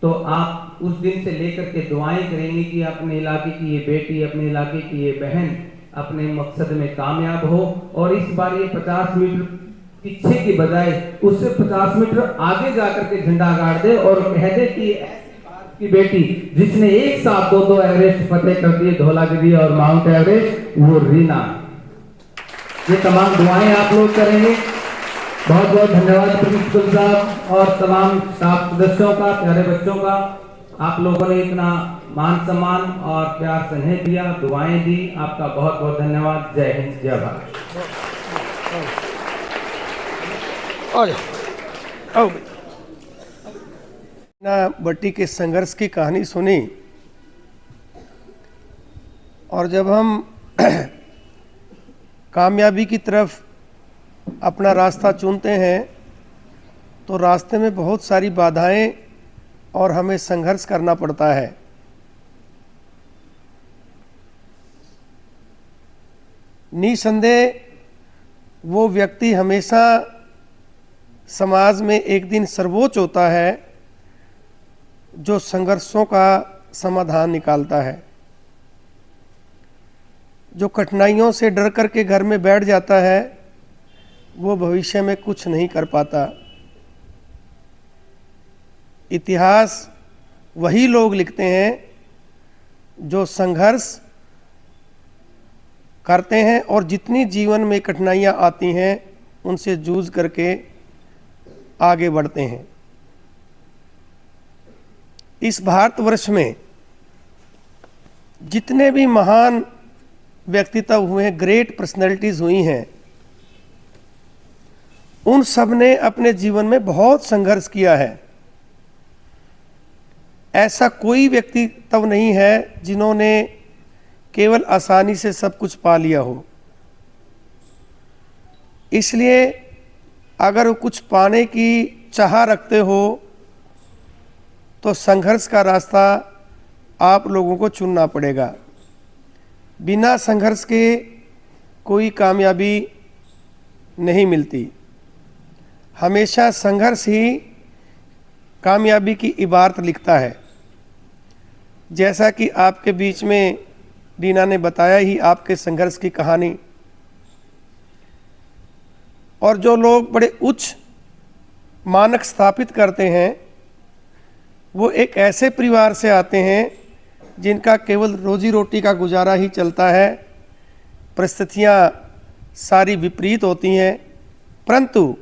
तो आप उस दिन से लेकर के दुआएं करेंगे कि अपने इलाके की ये बेटी, अपने इलाके की ये बहन अपने मकसद में कामयाब हो। और इस बार ये 50 मीटर पीछे की बजाय उससे 50 मीटर आगे जाकर के झंडा गाड़ दे और कह दे कि की बेटी जिसने एक साथ दो एवरेस्ट फतेह कर दिए, धौलागिरी और माउंट एवरेस्ट, वो रीना। ये तमाम दुआएं आप लोग करेंगे। बहुत बहुत धन्यवाद प्रिंसिपल साहब और तमाम स्टाफ सदस्यों का, प्यारे बच्चों का। आप लोगों ने इतना मान सम्मान और प्यार स्नेह दिया, दुआएं दी, आपका बहुत बहुत धन्यवाद। जय हिंद, जय भारत। बट्टी के संघर्ष की कहानी सुनी और जब हम कामयाबी की तरफ अपना रास्ता चुनते हैं तो रास्ते में बहुत सारी बाधाएं और हमें संघर्ष करना पड़ता है। निसंदेह वो व्यक्ति हमेशा समाज में एक दिन सर्वोच्च होता है जो संघर्षों का समाधान निकालता है। जो कठिनाइयों से डर कर के घर में बैठ जाता है वो भविष्य में कुछ नहीं कर पाता। इतिहास वही लोग लिखते हैं जो संघर्ष करते हैं और जितनी जीवन में कठिनाइयाँ आती हैं उनसे जूझ करके आगे बढ़ते हैं। इस भारतवर्ष में जितने भी महान व्यक्तित्व हुए हैं, ग्रेट पर्सनैलिटीज़ हुई हैं, उन सब ने अपने जीवन में बहुत संघर्ष किया है। ऐसा कोई व्यक्तित्व नहीं है जिन्होंने केवल आसानी से सब कुछ पा लिया हो। इसलिए अगर कुछ पाने की चाह रखते हो तो संघर्ष का रास्ता आप लोगों को चुनना पड़ेगा। बिना संघर्ष के कोई कामयाबी नहीं मिलती। हमेशा संघर्ष ही कामयाबी की इबारत लिखता है। जैसा कि आपके बीच में रीना ने बताया ही आपके संघर्ष की कहानी। और जो लोग बड़े उच्च मानक स्थापित करते हैं वो एक ऐसे परिवार से आते हैं जिनका केवल रोजी रोटी का गुजारा ही चलता है। परिस्थितियाँ सारी विपरीत होती हैं, परंतु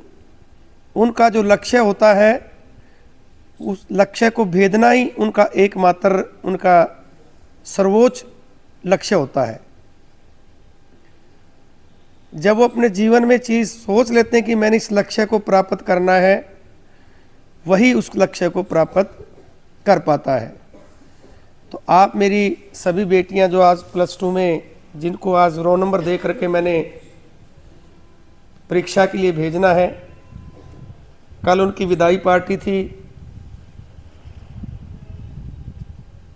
उनका जो लक्ष्य होता है उस लक्ष्य को भेदना ही उनका एकमात्र, उनका सर्वोच्च लक्ष्य होता है। जब वो अपने जीवन में चीज़ सोच लेते हैं कि मैंने इस लक्ष्य को प्राप्त करना है, वही उस लक्ष्य को प्राप्त कर पाता है। तो आप मेरी सभी बेटियां जो आज +2 में, जिनको आज रोल नंबर दे करके मैंने परीक्षा के लिए भेजना है, कल उनकी विदाई पार्टी थी।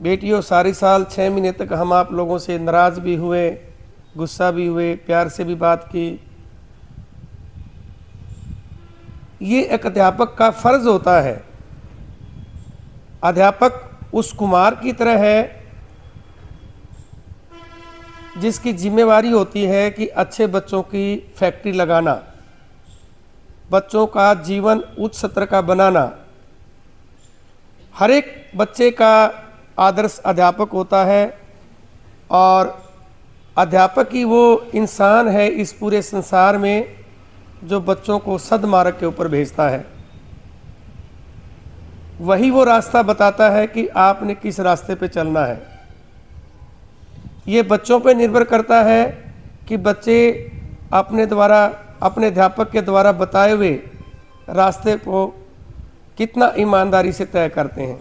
बेटियों, सारी साल 6 महीने तक हम आप लोगों से नाराज़ भी हुए, गुस्सा भी हुए, प्यार से भी बात की। ये एक अध्यापक का फर्ज होता है। अध्यापक उस कुमार की तरह है जिसकी जिम्मेवारी होती है कि अच्छे बच्चों की फैक्ट्री लगाना, बच्चों का जीवन उच्च स्तर का बनाना। हर एक बच्चे का आदर्श अध्यापक होता है और अध्यापक ही वो इंसान है इस पूरे संसार में जो बच्चों को सद्मार्ग के ऊपर भेजता है। वही वो रास्ता बताता है कि आपने किस रास्ते पे चलना है। ये बच्चों पे निर्भर करता है कि बच्चे अपने अध्यापक के द्वारा बताए हुए रास्ते को कितना ईमानदारी से तय करते हैं।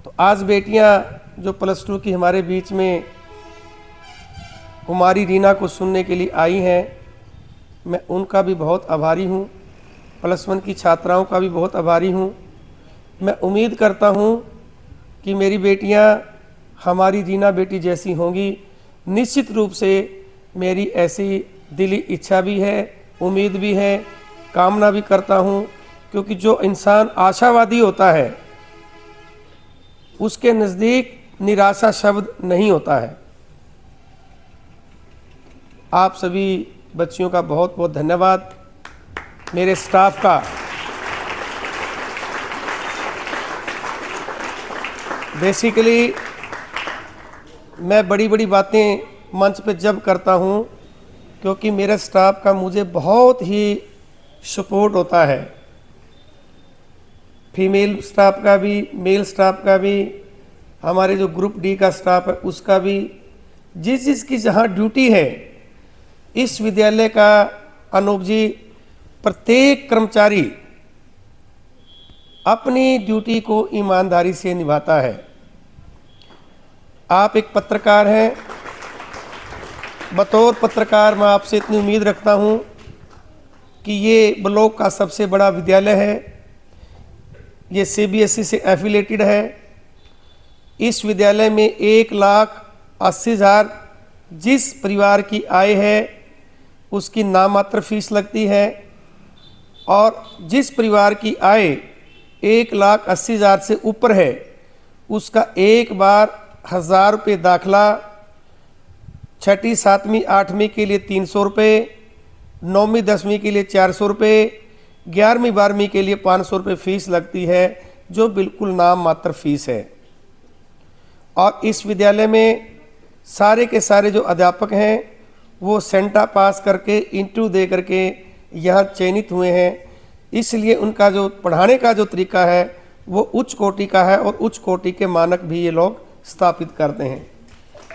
तो आज बेटियां जो +2 की हमारे बीच में कुमारी रीना को सुनने के लिए आई हैं, मैं उनका भी बहुत आभारी हूँ। +1 की छात्राओं का भी बहुत आभारी हूँ। मैं उम्मीद करता हूँ कि मेरी बेटियाँ हमारी रीना बेटी जैसी होंगी। निश्चित रूप से मेरी ऐसी दिली इच्छा भी है, उम्मीद भी है, कामना भी करता हूँ, क्योंकि जो इंसान आशावादी होता है उसके नज़दीक निराशा शब्द नहीं होता है। आप सभी बच्चियों का बहुत बहुत धन्यवाद, मेरे स्टाफ का। बेसिकली मैं बड़ी बड़ी बातें मंच पे जब करता हूँ क्योंकि मेरे स्टाफ का मुझे बहुत ही सपोर्ट होता है, फीमेल स्टाफ का भी, मेल स्टाफ का भी, हमारे जो ग्रुप डी का स्टाफ है उसका भी। जिसकी जहाँ ड्यूटी है, इस विद्यालय का अनूप जी प्रत्येक कर्मचारी अपनी ड्यूटी को ईमानदारी से निभाता है। आप एक पत्रकार हैं, बतौर पत्रकार मैं आपसे इतनी उम्मीद रखता हूं कि ये ब्लॉक का सबसे बड़ा विद्यालय है, ये CBSE से एफिलेटेड है। इस विद्यालय में 1,80,000 जिस परिवार की आय है उसकी नाममात्र फीस लगती है, और जिस परिवार की आय 1,80,000 से ऊपर है उसका एक बार 1,000 रुपये दाखला, 6ठी 7वीं 8वीं के लिए 300 रुपये, 9वीं 10वीं के लिए 400 रुपये, 11वीं 12वीं के लिए 500 रुपये फीस लगती है, जो बिल्कुल नाम मात्र फीस है। और इस विद्यालय में सारे के सारे जो अध्यापक हैं वो सेंटा पास करके, इंटरव्यू दे करके यहाँ चयनित हुए हैं, इसलिए उनका जो पढ़ाने का जो तरीका है वो उच्च कोटि का है, और उच्च कोटि के मानक भी ये लोग स्थापित करते हैं।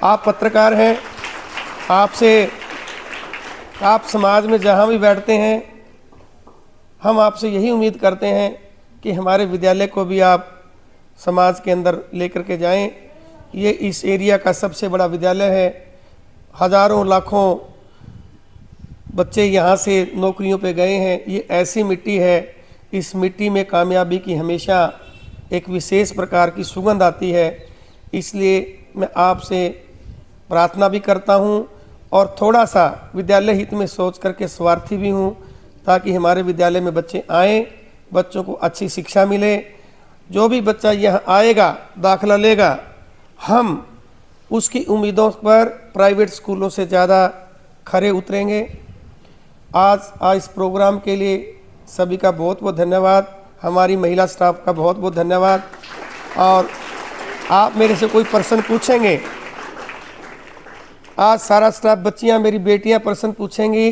आप पत्रकार हैं, आप समाज में जहाँ भी बैठते हैं, हम आपसे यही उम्मीद करते हैं कि हमारे विद्यालय को भी आप समाज के अंदर लेकर के जाएं। ये इस एरिया का सबसे बड़ा विद्यालय है, हज़ारों लाखों बच्चे यहाँ से नौकरियों पे गए हैं। ये ऐसी मिट्टी है, इस मिट्टी में कामयाबी की हमेशा एक विशेष प्रकार की सुगंध आती है। इसलिए मैं आपसे प्रार्थना भी करता हूँ, और थोड़ा सा विद्यालय हित में सोच करके स्वार्थी भी हूँ, ताकि हमारे विद्यालय में बच्चे आएँ, बच्चों को अच्छी शिक्षा मिले। जो भी बच्चा यहाँ आएगा, दाखला लेगा, हम उसकी उम्मीदों पर प्राइवेट स्कूलों से ज़्यादा खरे उतरेंगे। आज इस प्रोग्राम के लिए सभी का बहुत बहुत धन्यवाद, हमारी महिला स्टाफ का बहुत बहुत धन्यवाद। और आप मेरे से कोई प्रश्न पूछेंगे, आज सारा स्टाफ, बच्चियां, मेरी बेटियां प्रश्न पूछेंगी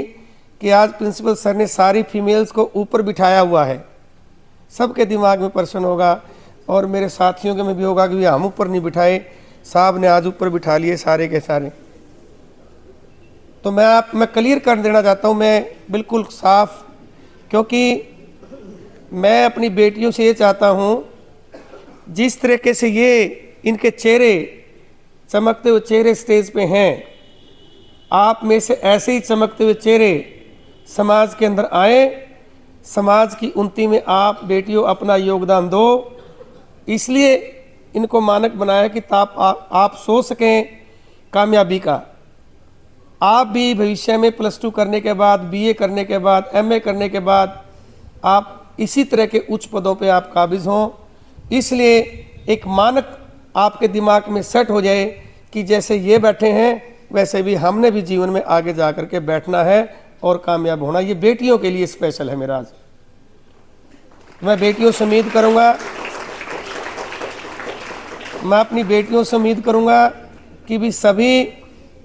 कि आज प्रिंसिपल सर ने सारी फीमेल्स को ऊपर बिठाया हुआ है, सबके दिमाग में प्रश्न होगा, और मेरे साथियों के में भी होगा कि हम ऊपर नहीं बिठाए, साहब ने आज ऊपर बिठा लिए सारे के सारे। तो मैं क्लियर कर देना चाहता हूँ, मैं बिल्कुल साफ, क्योंकि मैं अपनी बेटियों से ये चाहता हूँ, जिस तरीके से ये इनके चेहरे, चमकते हुए चेहरे स्टेज पे हैं, आप में से ऐसे ही चमकते हुए चेहरे समाज के अंदर आए, समाज की उन्नति में आप बेटियों अपना योगदान दो। इसलिए इनको मानक बनाया कि आप सोच सकें कामयाबी का। आप भी भविष्य में +2 करने के बाद, BA करने के बाद, MA करने के बाद आप इसी तरह के उच्च पदों पे आप काबिज हों। इसलिए एक मानक आपके दिमाग में सेट हो जाए कि जैसे ये बैठे हैं वैसे भी हमने भी जीवन में आगे जा कर के बैठना है और कामयाब होना। ये बेटियों के लिए स्पेशल है मेरा आज। मैं बेटियों से उम्मीद करूँगा, मैं अपनी बेटियों से उम्मीद करूँगा कि भी सभी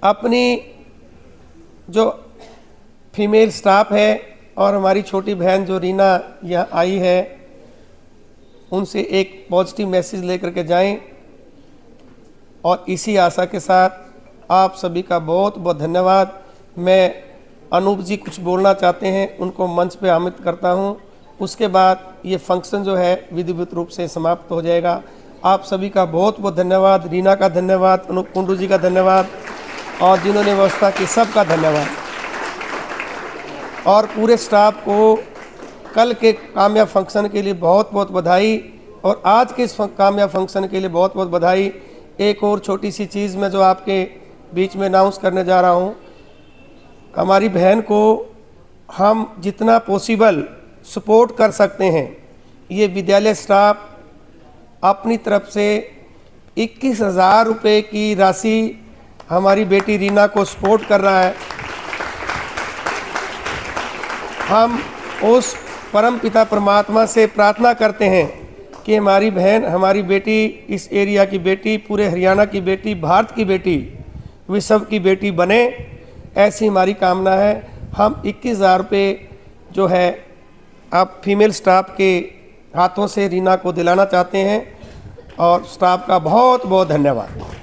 अपनी जो फीमेल स्टाफ है और हमारी छोटी बहन जो रीना यहाँ आई है, उनसे एक पॉजिटिव मैसेज लेकर के जाएं। और इसी आशा के साथ आप सभी का बहुत बहुत धन्यवाद। मैं अनूप जी कुछ बोलना चाहते हैं, उनको मंच पे आमंत्रित करता हूं। उसके बाद ये फंक्शन जो है विधिवत रूप से समाप्त हो जाएगा। आप सभी का बहुत बहुत धन्यवाद। रीना का धन्यवाद, अनूप कुंडू जी का धन्यवाद, और जिन्होंने व्यवस्था की सबका धन्यवाद। और पूरे स्टाफ को कल के कामयाब फंक्शन के लिए बहुत बहुत बधाई, और आज के इस कामयाब फंक्शन के लिए बहुत बहुत बधाई। एक और छोटी सी चीज़ मैं जो आपके बीच में अनाउंस करने जा रहा हूँ, हमारी बहन को हम जितना पॉसिबल सपोर्ट कर सकते हैं, ये विद्यालय स्टाफ अपनी तरफ से 21,000 रुपये की राशि हमारी बेटी रीना को सपोर्ट कर रहा है। हम उस परम पिता परमात्मा से प्रार्थना करते हैं कि हमारी बहन, हमारी बेटी, इस एरिया की बेटी, पूरे हरियाणा की बेटी, भारत की बेटी, विश्व की बेटी बने, ऐसी हमारी कामना है। हम 21,000 रुपये जो है आप फीमेल स्टाफ के हाथों से रीना को दिलाना चाहते हैं, और स्टाफ का बहुत बहुत धन्यवाद।